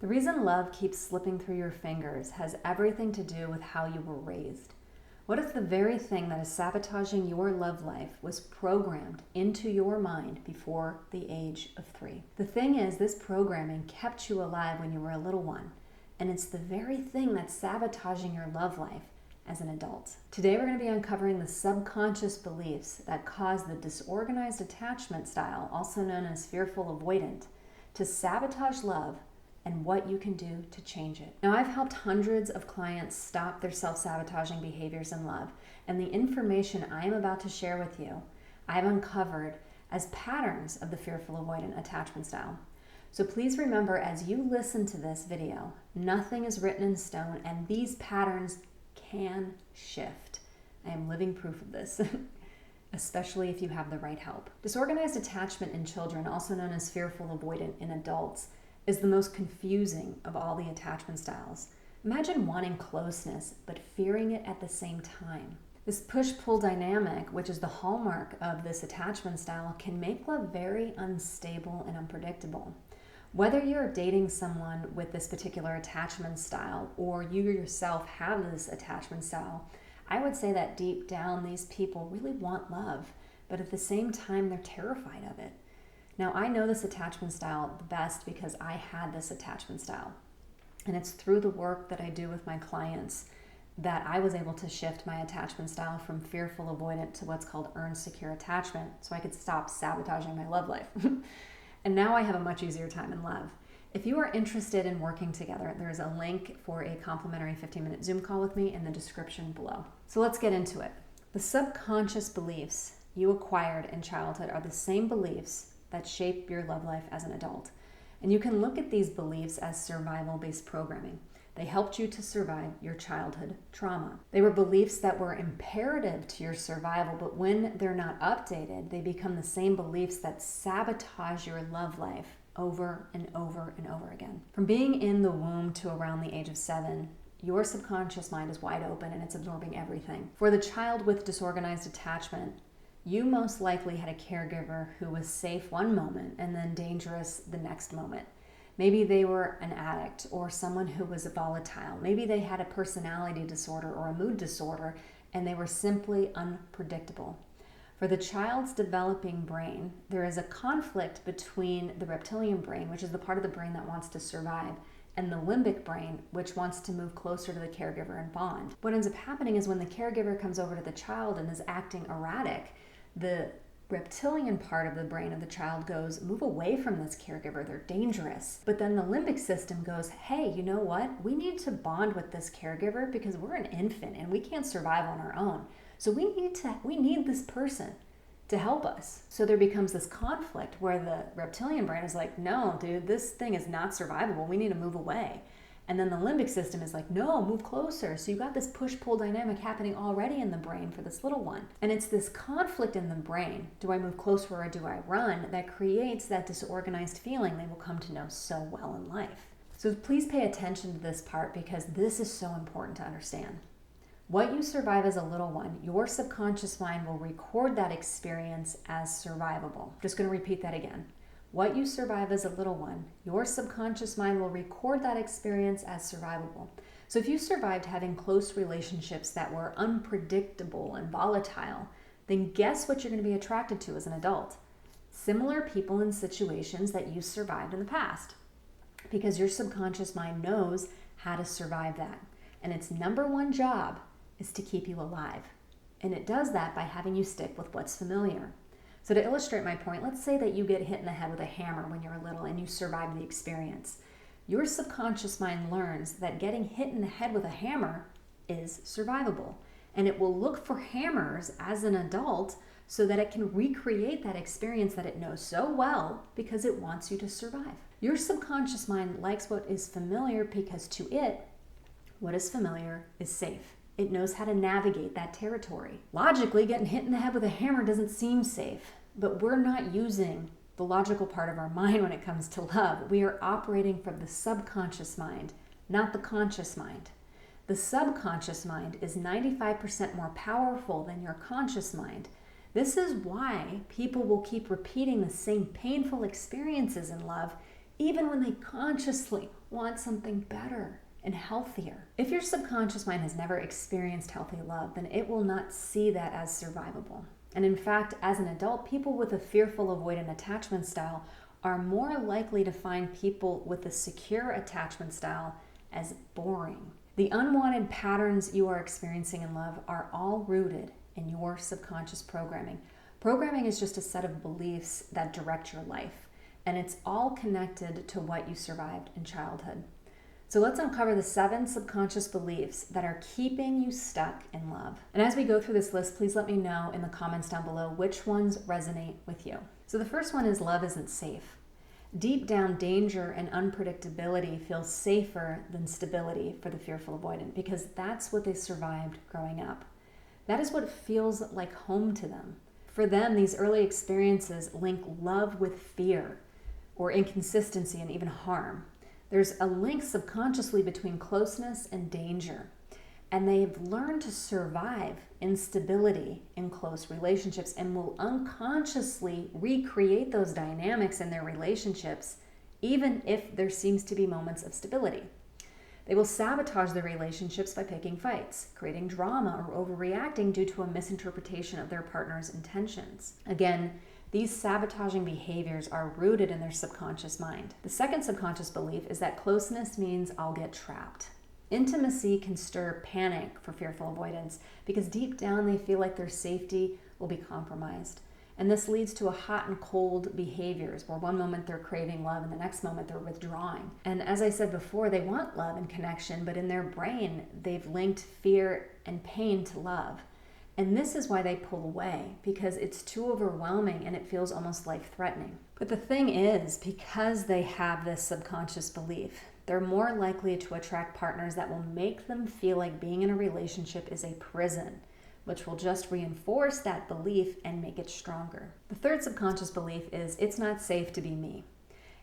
The reason love keeps slipping through your fingers has everything to do with how you were raised. What if the very thing that is sabotaging your love life was programmed into your mind before the age of 3? The thing is, this programming kept you alive when you were a little one, and it's the very thing that's sabotaging your love life as an adult. Today we're going to be uncovering the subconscious beliefs that cause the disorganized attachment style, also known as fearful avoidant, to sabotage love and what you can do to change it. Now, I've helped hundreds of clients stop their self-sabotaging behaviors in love, and the information I am about to share with you, I've uncovered as patterns of the fearful avoidant attachment style. So please remember, as you listen to this video, nothing is written in stone, and these patterns can shift. I am living proof of this. Especially if you have the right help. Disorganized attachment in children, also known as fearful avoidant in adults, is the most confusing of all the attachment styles. Imagine wanting closeness, but fearing it at the same time. This push-pull dynamic, which is the hallmark of this attachment style, can make love very unstable and unpredictable. Whether you're dating someone with this particular attachment style or you yourself have this attachment style, I would say that deep down these people really want love, but at the same time they're terrified of it. Now, I know this attachment style the best because I had this attachment style. And it's through the work that I do with my clients that I was able to shift my attachment style from fearful avoidant to what's called earned secure attachment, so I could stop sabotaging my love life. And now I have a much easier time in love. If you are interested in working together, there's a link for a complimentary 15-minute Zoom call with me in the description below. So let's get into it. The subconscious beliefs you acquired in childhood are the same beliefs that shape your love life as an adult. And you can look at these beliefs as survival-based programming. They helped you to survive your childhood trauma. They were beliefs that were imperative to your survival, but when they're not updated, they become the same beliefs that sabotage your love life over and over and over again. From being in the womb to around the age of 7, your subconscious mind is wide open and it's absorbing everything. For the child with disorganized attachment, you most likely had a caregiver who was safe one moment and then dangerous the next moment. Maybe they were an addict or someone who was volatile. Maybe they had a personality disorder or a mood disorder, and they were simply unpredictable. For the child's developing brain, there is a conflict between the reptilian brain, which is the part of the brain that wants to survive, and the limbic brain, which wants to move closer to the caregiver and bond. What ends up happening is when the caregiver comes over to the child and is acting erratic, the reptilian part of the brain of the child goes, move away from this caregiver, they're dangerous. But then the limbic system goes, hey, you know what? We need to bond with this caregiver because we're an infant and we can't survive on our own. So we need this person to help us. So there becomes this conflict where the reptilian brain is like, no, dude, this thing is not survivable. We need to move away. And then the limbic system is like, no, move closer. So you've got this push-pull dynamic happening already in the brain for this little one. And it's this conflict in the brain, do I move closer or do I run, that creates that disorganized feeling they will come to know so well in life. So please pay attention to this part because this is so important to understand. What you survive as a little one, your subconscious mind will record that experience as survivable. Just going to repeat that again. What you survive as a little one, your subconscious mind will record that experience as survivable. So if you survived having close relationships that were unpredictable and volatile, then guess what you're going to be attracted to as an adult? Similar people in situations that you survived in the past. Because your subconscious mind knows how to survive that. And its number one job is to keep you alive. And it does that by having you stick with what's familiar. So to illustrate my point, let's say that you get hit in the head with a hammer when you're little and you survive the experience. Your subconscious mind learns that getting hit in the head with a hammer is survivable. And it will look for hammers as an adult so that it can recreate that experience that it knows so well because it wants you to survive. Your subconscious mind likes what is familiar because to it, what is familiar is safe. It knows how to navigate that territory. Logically, getting hit in the head with a hammer doesn't seem safe, but we're not using the logical part of our mind when it comes to love. We are operating from the subconscious mind, not the conscious mind. The subconscious mind is 95% more powerful than your conscious mind. This is why people will keep repeating the same painful experiences in love even when they consciously want something better and healthier. If your subconscious mind has never experienced healthy love, then it will not see that as survivable. And in fact, as an adult, people with a fearful avoidant attachment style are more likely to find people with a secure attachment style as boring. The unwanted patterns you are experiencing in love are all rooted in your subconscious programming. Programming is just a set of beliefs that direct your life, and it's all connected to what you survived in childhood. So let's uncover the 7 subconscious beliefs that are keeping you stuck in love. And as we go through this list, please let me know in the comments down below which ones resonate with you. So the first one is love isn't safe. Deep down, danger and unpredictability feels safer than stability for the fearful avoidant because that's what they survived growing up. That is what feels like home to them. For them, these early experiences link love with fear or inconsistency and even harm. There's a link subconsciously between closeness and danger, and they've learned to survive instability in close relationships and will unconsciously recreate those dynamics in their relationships, even if there seems to be moments of stability. They will sabotage their relationships by picking fights, creating drama, or overreacting due to a misinterpretation of their partner's intentions. Again, these sabotaging behaviors are rooted in their subconscious mind. The second subconscious belief is that closeness means I'll get trapped. Intimacy can stir panic for fearful avoidants because deep down they feel like their safety will be compromised. And this leads to a hot and cold behaviors where one moment they're craving love and the next moment they're withdrawing. And as I said before, they want love and connection, but in their brain, they've linked fear and pain to love. And this is why they pull away, because it's too overwhelming and it feels almost life-threatening. But the thing is, because they have this subconscious belief, they're more likely to attract partners that will make them feel like being in a relationship is a prison, which will just reinforce that belief and make it stronger. The third subconscious belief is it's not safe to be me.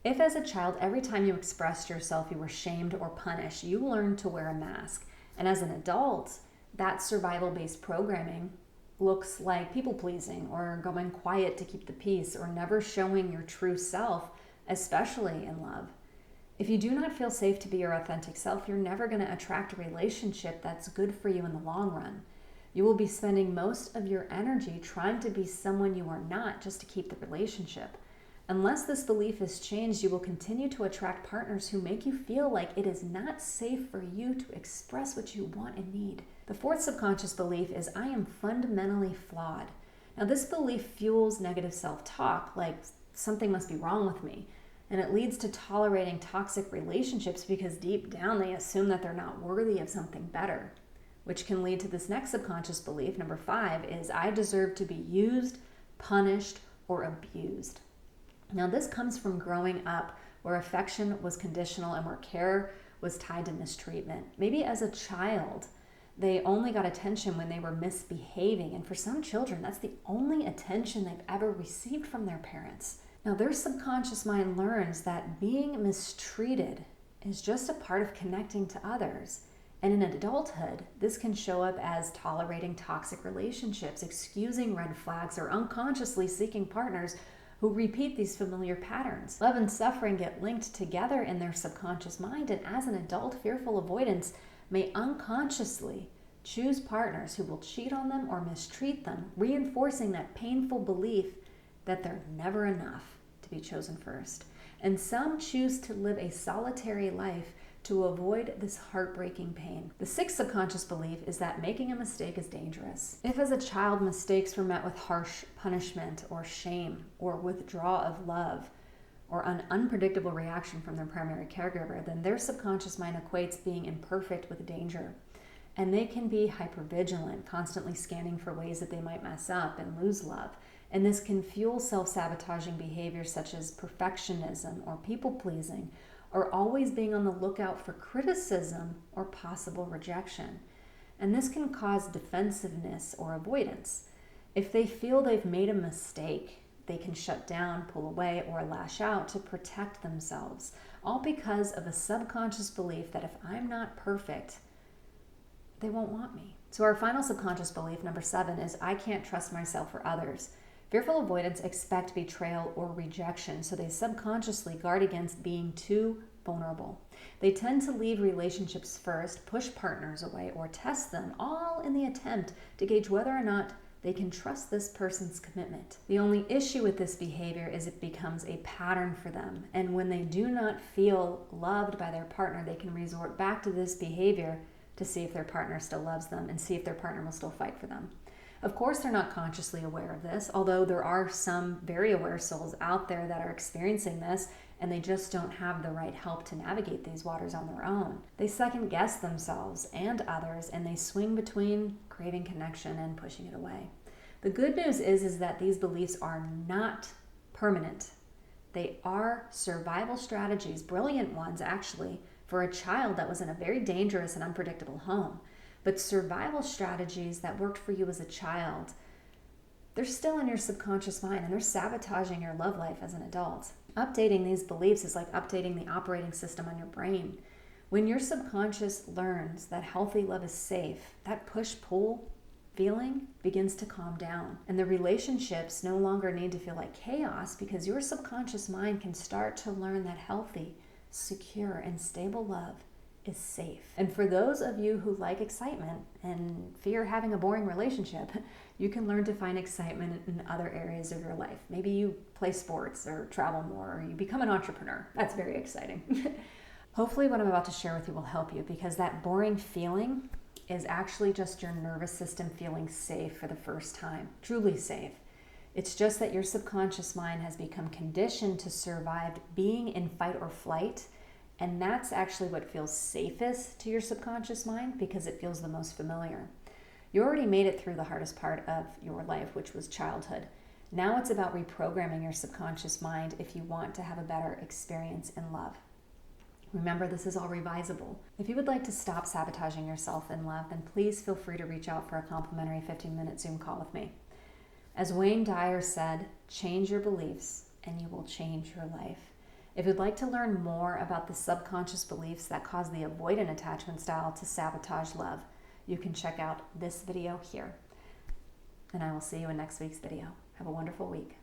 If as a child, every time you expressed yourself, you were shamed or punished, you learned to wear a mask. And as an adult, that survival-based programming looks like people-pleasing or going quiet to keep the peace or never showing your true self, especially in love. If you do not feel safe to be your authentic self, you're never going to attract a relationship that's good for you in the long run. You will be spending most of your energy trying to be someone you are not just to keep the relationship. Unless this belief is changed, you will continue to attract partners who make you feel like it is not safe for you to express what you want and need. The fourth subconscious belief is I am fundamentally flawed. Now this belief fuels negative self-talk, like something must be wrong with me. And it leads to tolerating toxic relationships because deep down they assume that they're not worthy of something better, which can lead to this next subconscious belief, number 5, is I deserve to be used, punished, or abused. Now this comes from growing up where affection was conditional and where care was tied to mistreatment. Maybe as a child, they only got attention when they were misbehaving. And for some children, that's the only attention they've ever received from their parents. Now their subconscious mind learns that being mistreated is just a part of connecting to others. And in adulthood, this can show up as tolerating toxic relationships, excusing red flags, or unconsciously seeking partners who repeat these familiar patterns. Love and suffering get linked together in their subconscious mind, and as an adult, fearful avoidance may unconsciously choose partners who will cheat on them or mistreat them, reinforcing that painful belief that they're never enough to be chosen first. And some choose to live a solitary life to avoid this heartbreaking pain. The sixth subconscious belief is that making a mistake is dangerous. If as a child mistakes were met with harsh punishment or shame or withdrawal of love or an unpredictable reaction from their primary caregiver, then their subconscious mind equates being imperfect with danger. And they can be hypervigilant, constantly scanning for ways that they might mess up and lose love. And this can fuel self-sabotaging behaviors such as perfectionism or people-pleasing, or always being on the lookout for criticism or possible rejection. And this can cause defensiveness or avoidance. If they feel they've made a mistake, they can shut down, pull away, or lash out to protect themselves, all because of a subconscious belief that if I'm not perfect, they won't want me. So our final subconscious belief, number 7, is I can't trust myself or others. Fearful avoidants expect betrayal or rejection, so they subconsciously guard against being too vulnerable. They tend to leave relationships first, push partners away, or test them, all in the attempt to gauge whether or not they can trust this person's commitment. The only issue with this behavior is it becomes a pattern for them, and when they do not feel loved by their partner, they can resort back to this behavior to see if their partner still loves them and see if their partner will still fight for them. Of course, they're not consciously aware of this, although there are some very aware souls out there that are experiencing this, and they just don't have the right help to navigate these waters on their own. They second guess themselves and others, and they swing between craving connection and pushing it away. The good news is that these beliefs are not permanent. They are survival strategies, brilliant ones actually, for a child that was in a very dangerous and unpredictable home. But survival strategies that worked for you as a child, they're still in your subconscious mind, and they're sabotaging your love life as an adult. Updating these beliefs is like updating the operating system on your brain. When your subconscious learns that healthy love is safe, that push-pull feeling begins to calm down. And the relationships no longer need to feel like chaos, because your subconscious mind can start to learn that healthy, secure, and stable love is safe. And for those of you who like excitement and fear having a boring relationship, you can learn to find excitement in other areas of your life. Maybe you play sports or travel more, or you become an entrepreneur. That's very exciting. Hopefully what I'm about to share with you will help you, because that boring feeling is actually just your nervous system feeling safe for the first time, truly safe. It's just that your subconscious mind has become conditioned to survive being in fight or flight. And that's actually what feels safest to your subconscious mind, because it feels the most familiar. You already made it through the hardest part of your life, which was childhood. Now it's about reprogramming your subconscious mind if you want to have a better experience in love. Remember, this is all revisable. If you would like to stop sabotaging yourself in love, then please feel free to reach out for a complimentary 15-minute Zoom call with me. As Wayne Dyer said, change your beliefs and you will change your life. If you'd like to learn more about the subconscious beliefs that cause the avoidant attachment style to sabotage love, you can check out this video here. And I will see you in next week's video. Have a wonderful week.